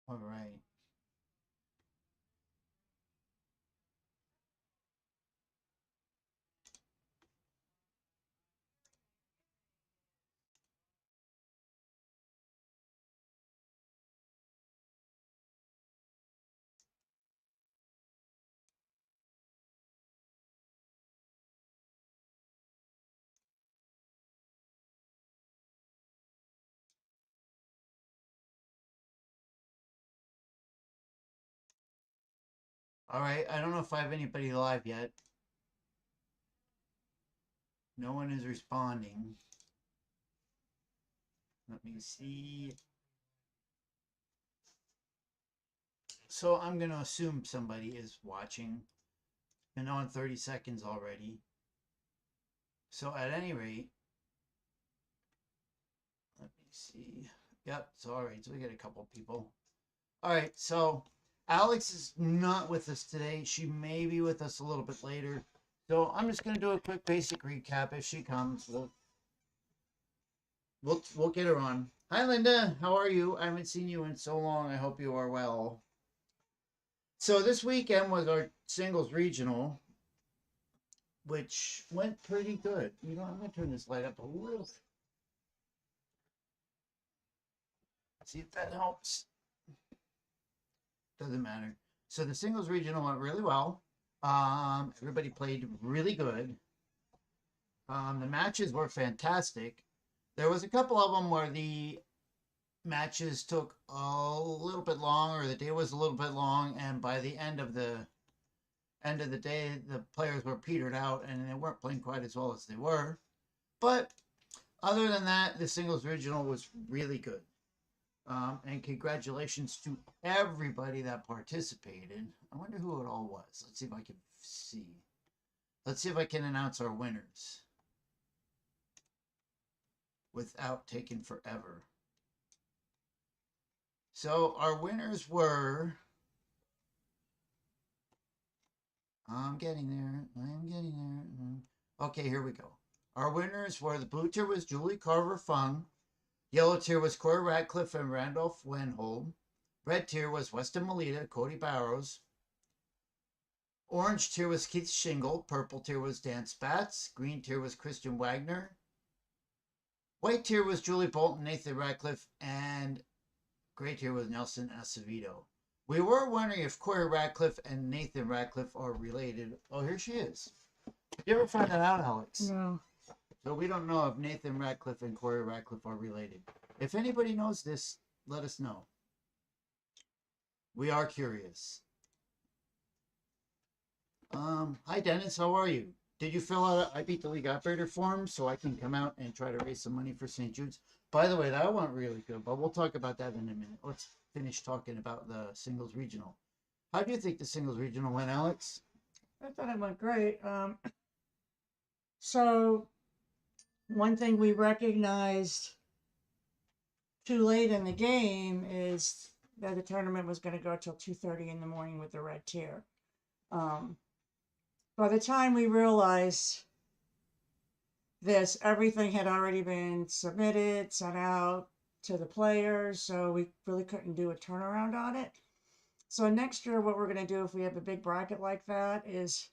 All right. All right. I don't know if I have anybody live yet. No one is responding. Let me see. So I'm going to assume somebody is watching. Been on 30 seconds already. So at any rate, let me see. Yep. So all right. So we got a couple people. All right. So Alex is not with us today. She may be with us a little bit later. So I'm just going to do a quick basic recap. If she comes, we'll get her on. Hi, Linda. How are you? I haven't seen you in so long. I hope you are well. So this weekend was our singles regional, which went pretty good. You know, I'm gonna turn this light up a little. See if that helps. Doesn't matter. So the singles regional went really well. Everybody played really good. The matches were fantastic. There was a couple of them where the matches took a little bit long, or the day was a little bit long, and by the end of the day, the players were petered out and they weren't playing quite as well as they were. But other than that, the singles regional was really good. And congratulations to everybody that participated. I wonder who it all was. Let's see if I can see. Let's see if I can announce our winners without taking forever. So our winners were. I'm getting there. I'm getting there. Okay, here we go. Our winners were the blue tier was Julie Carver Fung. Yellow tier was Corey Radcliffe and Randolph Wenholm. Red tier was Weston Melita, Cody Barrows. Orange tier was Keith Shingle. Purple tier was Dan Spatz. Green tier was Christian Wagner. White tier was Julie Bolton, Nathan Radcliffe, and gray tier was Nelson Acevedo. We were wondering if Corey Radcliffe and Nathan Radcliffe are related. Oh, here she is. Did you ever find that out, Alex? No. So we don't know if Nathan Radcliffe and Corey Radcliffe are related. If anybody knows this, let us know. We are curious. Hi Dennis, how are you? Did you fill out a I Beat the League operator form so I can come out and try to raise some money for St. Jude's? By the way, that went really good, but we'll talk about that in a minute. Let's finish talking about the singles regional. How do you think the singles regional went, Alex? I thought it went great. So one thing we recognized too late in the game is that the tournament was going to go till 2:30 in the morning with the red tier. Um, by the time we realized this, everything had already been submitted, sent out to the players, so we really couldn't do a turnaround on it. So next year, what we're going to do if we have a big bracket like that is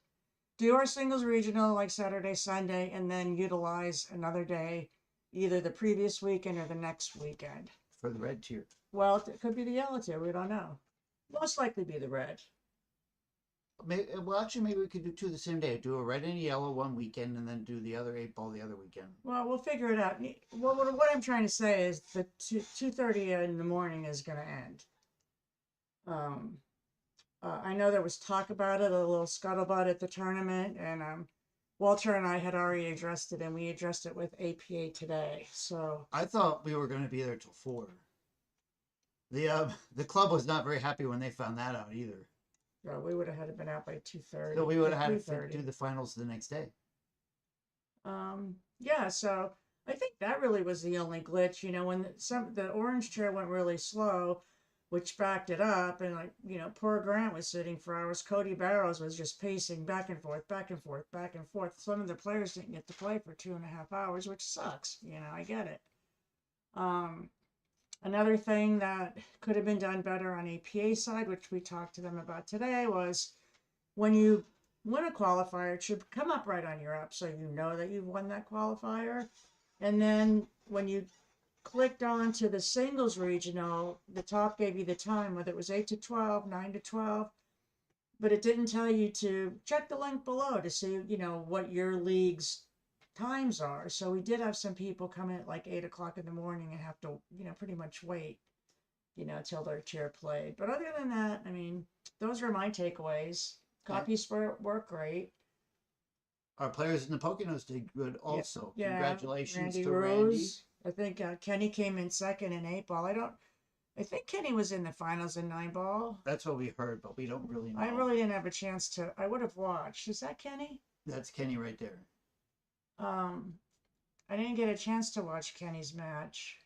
do our singles regional like Saturday, Sunday, and then utilize another day, either the previous weekend or the next weekend. For the red tier. Well, it could be the yellow tier. We don't know. Most likely be the red. Well, actually, maybe we could do two the same day. Do a red and a yellow one weekend, and then do the other 8 ball the other weekend. Well, we'll figure it out. Well, what I'm trying to say is the 2:30 in the morning is going to end. I know there was talk about it, a little scuttlebutt at the tournament, and Walter and I had already addressed it, and we addressed it with APA today. So I thought we were going to be there till 4. The club was not very happy when they found that out either. we would have had it been out by 2:30. So we would have had to do the finals the next day. Yeah, so I think that really was the only glitch. You know, when the orange chair went really slow, which backed it up, and poor Grant was sitting for hours. Cody Barrows was just pacing back and forth, back and forth, back and forth. Some of the players didn't get to play for 2.5 hours, which sucks. I get it. Another thing that could have been done better on APA side, which we talked to them about today, was when you win a qualifier, it should come up right on your app so you know that you've won that qualifier. And then when you clicked on to the singles regional, the top gave you the time, whether it was 8 to 12, 9 to 12, but it didn't tell you to check the link below to see, what your league's times are. So we did have some people come in at like 8 o'clock in the morning and have to, pretty much wait, till their tier played. But other than that, I mean, those are my takeaways. Copies work great. Our players in the Poconos did good also. Yeah, Congratulations Randy to Rose. I think Kenny came in second in 8 ball. I think Kenny was in the finals in 9 ball. Randy. That's what we heard, but we don't really know. I really didn't have a chance to. I would have watched. Is that Kenny? That's Kenny right there. I didn't get a chance to watch Kenny's match.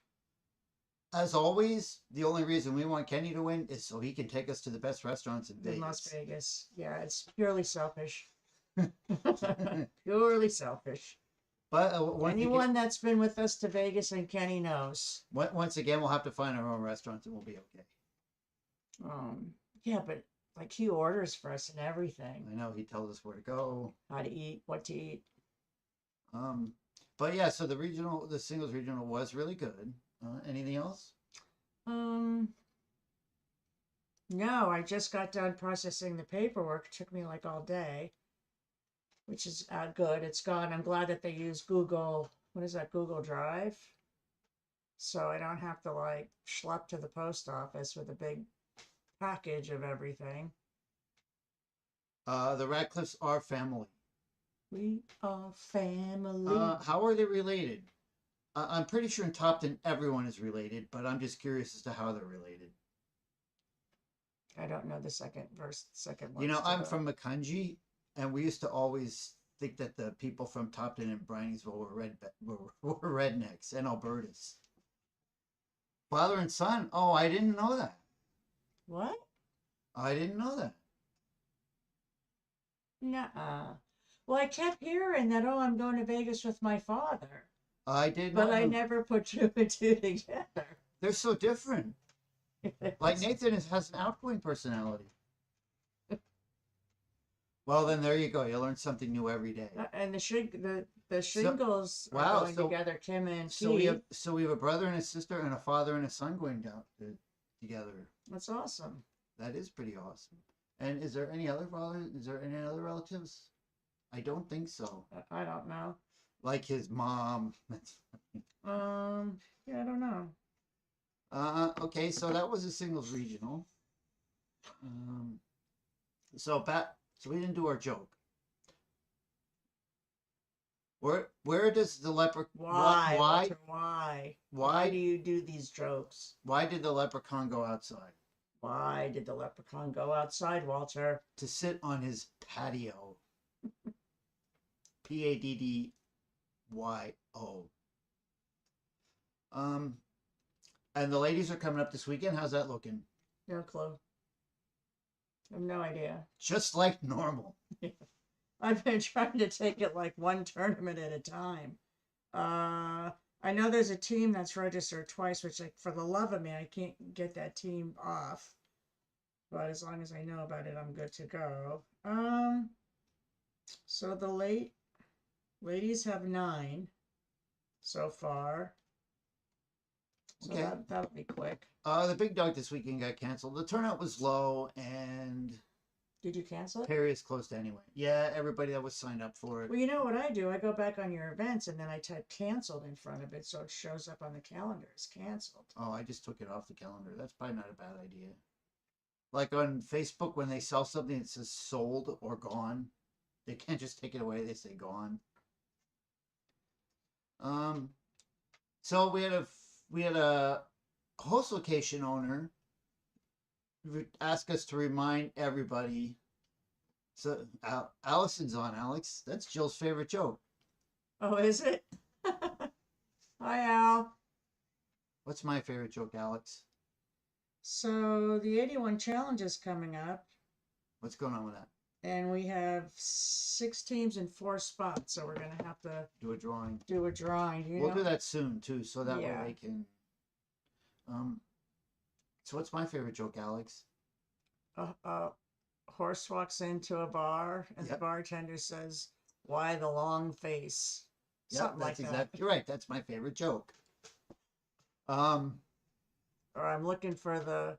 As always, the only reason we want Kenny to win is so he can take us to the best restaurants in Vegas. In Las Vegas. Yeah, it's purely selfish. Purely selfish. But anyone that's been with us to Vegas and Kenny knows. Once again, we'll have to find our own restaurants and we'll be okay. Yeah, but like he orders for us and everything. I know, he tells us where to go, how to eat, what to eat. But yeah, so the singles regional was really good. Anything else? No, I just got done processing the paperwork. It took me like all day, which is good. It's gone. I'm glad that they use Google. What is that? Google Drive. So I don't have to like schlep to the post office with a big package of everything. The Radcliffes are family. We are family. How are they related? I'm pretty sure in Topton everyone is related, but I'm just curious as to how they're related. I don't know the second one. I'm from Macungie, and we used to always think that the people from Topton and Briansville were rednecks and Albertas. Father and son? Oh, I didn't know that. What? I didn't know that. Nuh-uh. Well, I kept hearing that, I'm going to Vegas with my father. I did not. But I never put two and two together. They're so different. Like Nathan has an outgoing personality. Well, then there you go. You learn something new every day. And the shingles are going together, Tim and so we have a brother and a sister and a father and a son going down together. That's awesome. That is pretty awesome. And is there any other relatives? I don't think so. I don't know. Like his mom. Yeah, I don't know. Okay, so that was a singles regional. So we didn't do our joke. Where does the leprechaun? Why do you do these jokes? Why did the leprechaun go outside? Why did the leprechaun go outside, Walter? To sit on his patio. PADDYO. And the ladies are coming up this weekend. How's that looking? No clue. I have no idea. Just like normal. I've been trying to take it like one tournament at a time. I know there's a team that's registered twice, which, like, for the love of me, I can't get that team off. But as long as I know about it, I'm good to go. So the ladies have 9 so far. So okay, that'll be quick. The big dog this weekend got canceled. The turnout was low, and did you cancel it? Perry is closed anyway. Yeah, everybody that was signed up for it. Well, you know what I do? I go back on your events, and then I type canceled in front of it, so it shows up on the calendar as canceled. Oh, I just took it off the calendar. That's probably not a bad idea. Like on Facebook, when they sell something that says sold or gone, they can't just take it away. They say gone. So we had a host location owner ask us to remind everybody. So Allison's on, Alex. That's Jill's favorite joke. Oh, is it? Hi, Al. What's my favorite joke, Alex? So the 81 challenge is coming up. What's going on with that? And we have 6 teams in 4 spots, so we're gonna have to do a drawing. We'll do that soon too, so that way they can. So what's my favorite joke, Alex? A horse walks into a bar and the Yep. bartender says, "Why the long face?" Yep, Something like that's that. exactly right. That's my favorite joke. Um, Or I'm looking for the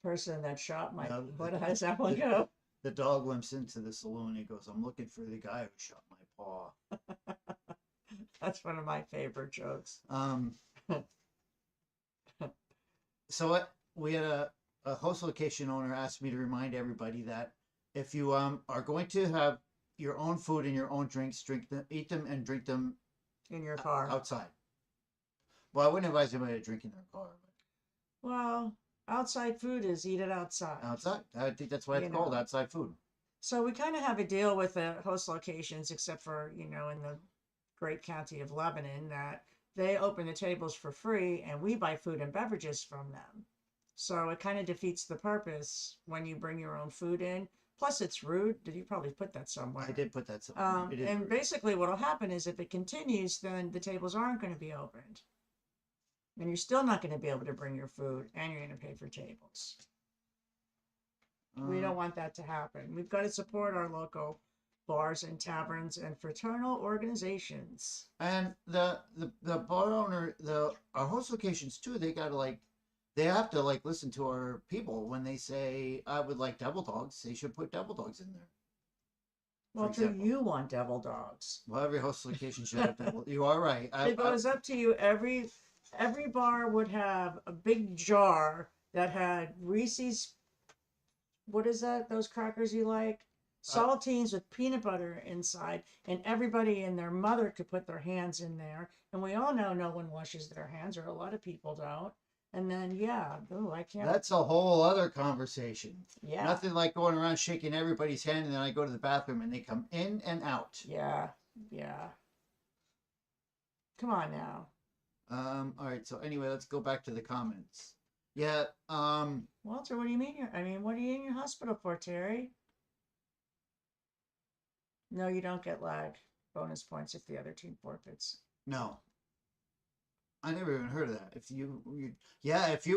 person that shot my. no, What does that one go? the dog limps into the saloon. He goes, "I'm looking for the guy who shot my paw." That's one of my favorite jokes. So we had a host location owner asked me to remind everybody that if you are going to have your own food and your own drinks, drink them, eat them, and drink them In your car. outside. Well, I wouldn't advise anybody to drink in their car, Well, outside food is eat it but outside. outside. I think that's why it's You called know. outside food. So we kind of have a deal with the host locations, except for, in the great county of Lebanon, that they open the tables for free and we buy food and beverages from them. So it kind of defeats the purpose when you bring your own food in. Plus, it's rude. Did you probably put that somewhere? I did put that somewhere. It is And rude. basically, what will happen is if it continues, then the tables aren't going to be opened. And you're still not going to be able to bring your food and you're going to pay for tables. We don't want that to happen. We've got to support our local bars and taverns and fraternal organizations. And the bar owner, our host locations too, they have to listen to our people when they say I would like devil dogs. They should put devil dogs in there. Well, do example. you want devil dogs? Well, every host location should have devil. You are right. If it was up to you, every bar would have a big jar that had Reese's. What is that? Those crackers you like? Saltines with peanut butter inside, and everybody and their mother could put their hands in there. And we all know no one washes their hands, or a lot of people don't. And then, I can't. That's a whole other conversation. Yeah. Nothing like going around shaking everybody's hand and then I go to the bathroom and they come in and out. Yeah. Come on now. All right. So anyway, let's go back to the comments. Yeah. Walter, what do you mean? What are you in your hospital for, Terry? No, you don't get lag bonus points if the other team forfeits. No. I never even heard of that. If you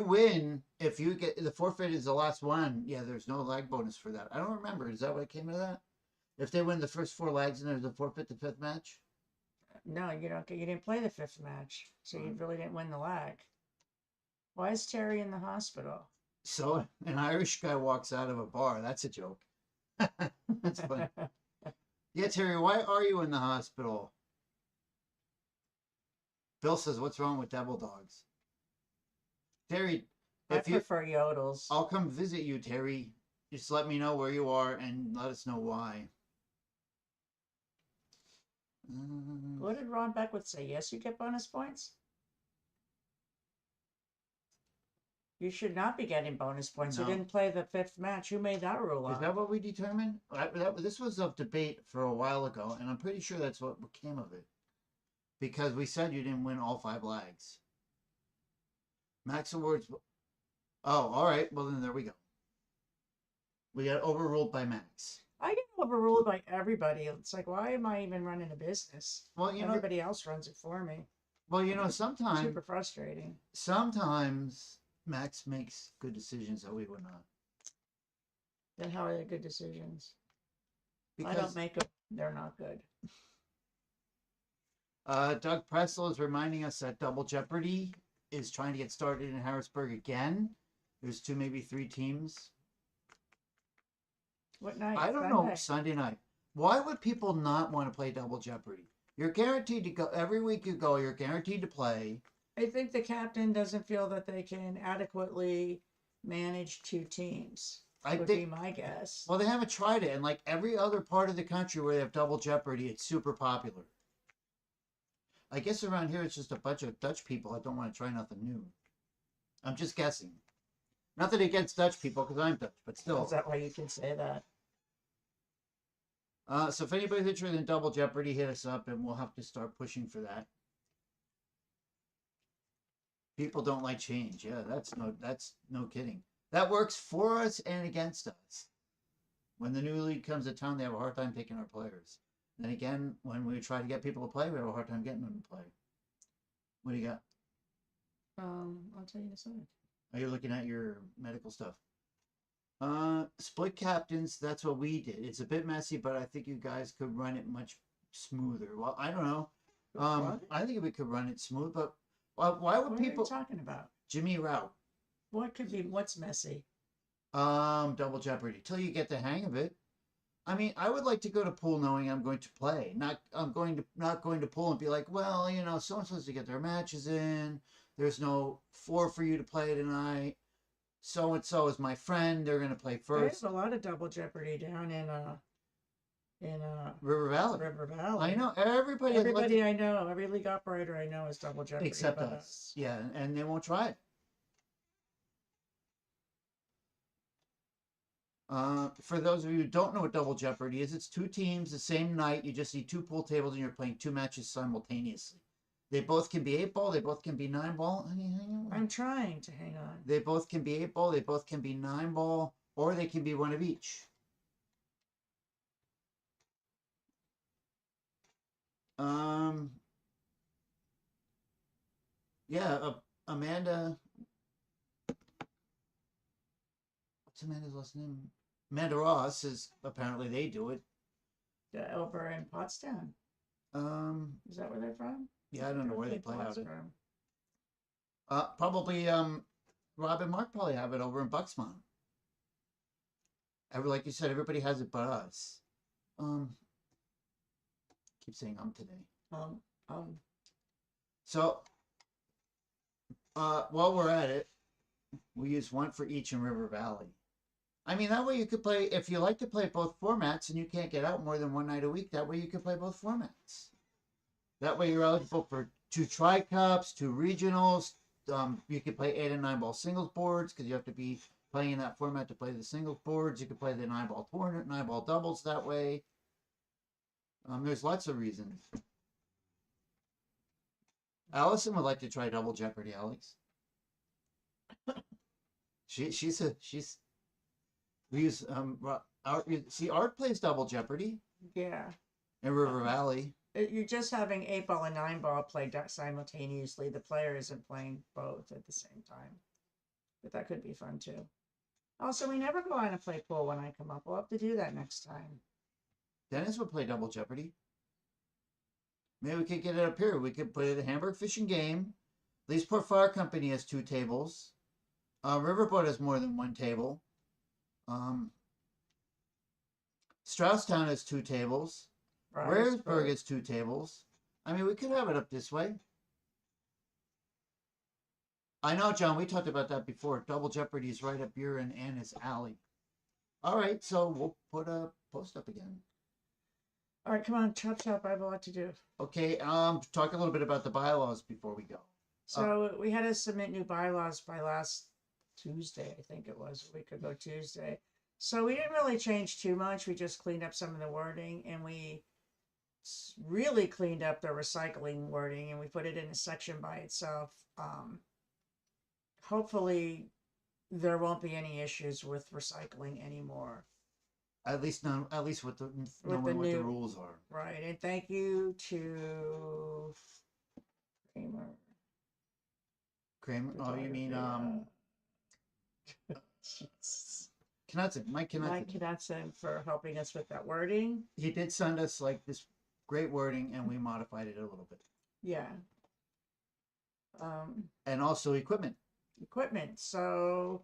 win, if you get the forfeit is the last one, there's no lag bonus for that. I don't remember. Is that what came out of that? If they win the first 4 lags and there's a forfeit the 5th match? No, you didn't play the 5th match, so you really didn't win the lag. Why is Terry in the hospital? So an Irish guy walks out of a bar. That's a joke. That's funny. Yeah, Terry, why are you in the hospital? Bill says, "What's wrong with devil dogs?" Terry, I prefer yodels. I'll come visit you, Terry. Just let me know where you are and let us know why. What did Ron Beckwith say? Yes, you get bonus points? You should not be getting bonus points. No. You didn't play the 5th match. Who made that rule up? Is that what we determined? This was a debate for a while ago, and I'm pretty sure that's what came of it. Because we said you didn't win all 5 lags. Max Awards. Oh, all right. Well, then there we go. We got overruled by Max. I get overruled by everybody. It's like, why am I even running a business? Well, everybody else runs it for me. Well, sometimes super frustrating. Sometimes Max makes good decisions that we would not. Then how are they good decisions? Because I don't make them. They're not good. Doug Pressel is reminding us that Double Jeopardy is trying to get started in Harrisburg again. There's 2, maybe 3 teams. What night? I don't know. Sunday night. Why would people not want to play Double Jeopardy? You're guaranteed to go every week. You go. You're guaranteed to play. I think the captain doesn't feel that they can adequately manage 2 teams. Would be my guess. Well, they haven't tried it, and like every other part of the country where they have Double Jeopardy, it's super popular. I guess around here it's just a bunch of Dutch people that don't want to try nothing new. I'm just guessing. Nothing against Dutch people because I'm Dutch, but still. Is that why you can say that? So if anybody's interested in Double Jeopardy, hit us up and we'll have to start pushing for that. People don't like change. Yeah, that's no kidding. That works for us and against us. When the new league comes to town, they have a hard time picking our players. Then again, when we try to get people to play, we have a hard time getting them to play. What do you got? I'll tell you in a second. Are you looking at your medical stuff? Split captains, that's what we did. It's a bit messy, but I think you guys could run it much smoother. Well, I don't know. What? I think we could run it smooth, but why would What are you people talking about? Jimmy Route? What could be, what's messy? Double Jeopardy till you get the hang of it. I mean, I would like to go to pool knowing I'm going to play. Not going to pool and be like, well, you know, so and so's to get their matches in. There's no four for you to play tonight. So and so is my friend. They're gonna play There's first. a lot of double jeopardy down in River Valley. River Valley. I know everybody. Everybody I know, every league operator I know is double jeopardy. Except but us. Yeah, and they won't try it. For those of you who don't know what Double Jeopardy is, it's two teams the same night. You just need two pool tables and you're playing two matches simultaneously. They both can be 8-ball. They both can be 9-ball. I'm trying to hang on. They both can be 8-ball. They both can be 9-ball, or they can be one of each. Yeah, Amanda. What's Amanda's last name? Amanda Ross is apparently they do it. Over in Pottstown. Is that where they're from? Yeah, I don't know where they play out. From. Probably Rob and Mark probably have it over in Bucksmont. Like you said, everybody has it but us. Keep saying today. So while we're at it, we use one for each in River Valley. I mean, that way you could play, if you like to play both formats and you can't get out more than one night a week, that way you could play both formats. That way you're eligible for 2 tri-cups, 2 regionals. You could play 8 and 9-ball singles boards because you have to be playing in that format to play the singles boards. You could play the 9-ball tournament, 9-ball doubles that way. There's lots of reasons. Allison would like to try Double Jeopardy, Alex. We use Art plays Double Jeopardy. Yeah. In River Valley. You're just having 8-ball and 9-ball played simultaneously. The player isn't playing both at the same time. But that could be fun too. Also, we never go on and play pool when I come up. We'll have to do that next time. Dennis would play Double Jeopardy. Maybe we could get it up here. We could play the Hamburg Fishing Game. Leesport Fire Company has 2 tables. Riverboat has more than 1 table. Strausstown has 2 tables. Rardsburg has 2 tables. I mean, we could have it up this way. I know, John, we talked about that before. Double Jeopardy is right up here in Anna's alley. All right, so we'll put a post up again. All right, come on, chop. I have a lot to do. Okay, talk a little bit about the bylaws before we go. So we had to submit new bylaws by last Tuesday, I think it was, a week ago Tuesday. So we didn't really change too much. We just cleaned up some of the wording, and we really cleaned up the recycling wording, and we put it in a section by itself. Hopefully there won't be any issues with recycling anymore. At least with the knowing what the rules are. Right, and thank you to Kramer. Oh, you mean Mike Knudsen. Mike Knudsen for helping us with that wording. He did send us like this great wording, and we modified it a little bit. Yeah. And also equipment. So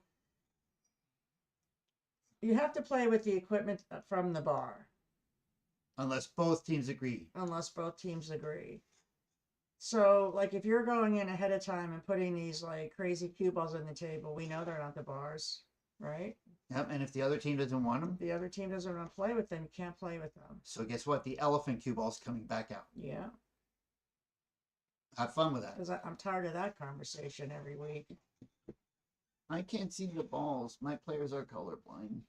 you have to play with the equipment from the bar. Unless both teams agree. So, like, if you're going in ahead of time and putting these, like, crazy cue balls on the table, we know they're not the bars, right? Yep, and if the other team doesn't want them? The other team doesn't want to play with them, you can't play with them. So guess what? The elephant cue ball's coming back out. Yeah. Have fun with that. Because I'm tired of that conversation every week. I can't see the balls. My players are colorblind.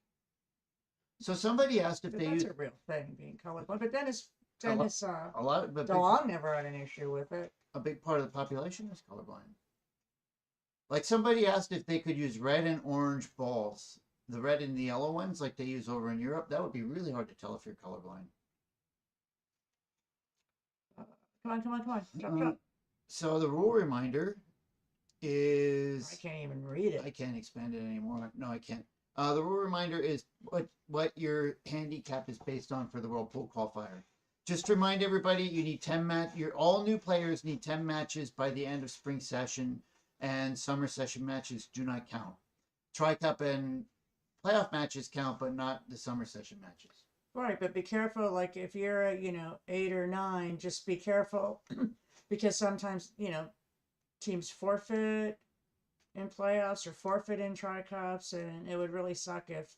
So somebody asked if That's a real thing, being colorblind. But Dennis DeLong never had an issue with it. A big part of the population is colorblind. Like somebody asked if they could use red and orange balls, the red and the yellow ones, like they use over in Europe. That would be really hard to tell if you're colorblind. Come on. Chop. So the rule reminder I is can't even read it. I can't expand it anymore. No, I can't. The rule reminder is what your handicap is based on for the World Pool Qualifier. Just to remind everybody, you need 10 match. Your all new players need 10 matches by the end of spring session, and summer session matches do not count. Tri-Cup and playoff matches count, but not the summer session matches. Right, but be careful. Like if you're a, 8 or 9, just be careful because sometimes, teams forfeit in playoffs or forfeit in tri-cups, and it would really suck if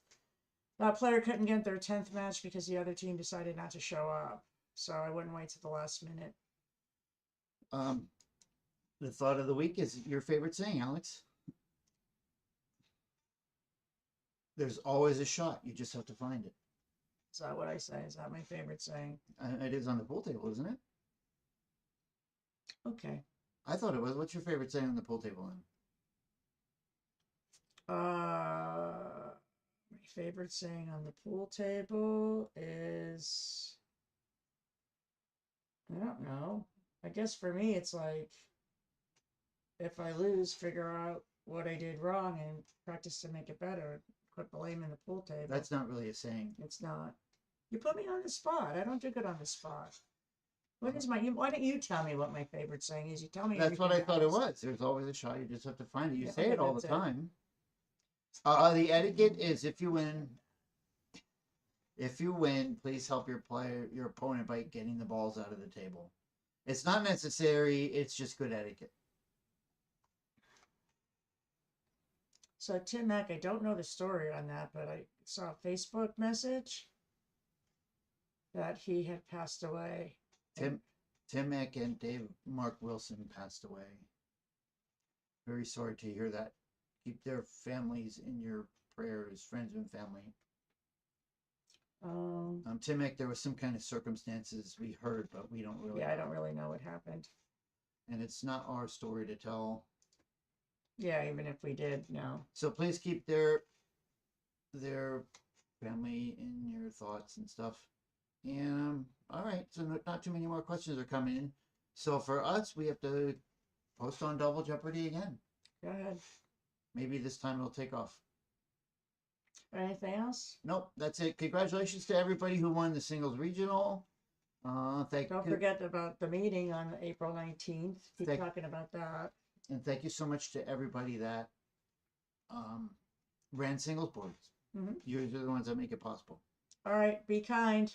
that player couldn't get their 10th match because the other team decided not to show up. So I wouldn't wait till the last minute. The thought of the week is your favorite saying, Alex. There's always a shot. You just have to find it. Is that what I say? Is that my favorite saying? It is on the pool table, isn't it? Okay. I thought it was. What's your favorite saying on the pool table then? My favorite saying on the pool table is, I don't know. I guess for me, it's like, if I lose, figure out what I did wrong and practice to make it better. Quit blaming the pool table. That's not really a saying. It's not. You put me on the spot. I don't do good on the spot. What is why don't you tell me what my favorite saying is? You tell me. That's what I everything thought it else. was. There's always a shot. You just have to find it. You Yeah, say okay, it all the that's it. time. The etiquette is if you win, please help your opponent by getting the balls out of the table. It's not necessary. It's just good etiquette. So Tim Mack, I don't know the story on that, but I saw a Facebook message that he had passed away. Tim Eck and Mark Wilson passed away. Very sorry to hear that. Keep their families in your prayers, friends and family. Tim Eck, there was some kind of circumstances we heard, but we don't really. Yeah, I don't really know what happened. And it's not our story to tell. Yeah, even if we did, no. So please keep their family in your thoughts and stuff. And all right, so not too many more questions are coming in. So for us, we have to post on Double Jeopardy again. Go ahead. Maybe this time it'll take off. Anything else? Nope, that's it. Congratulations to everybody who won the singles regional. Don't forget about the meeting on April 19th. Keep talking about that. And thank you so much to everybody that ran singles boards. Mm-hmm. You're the ones that make it possible. All right, be kind.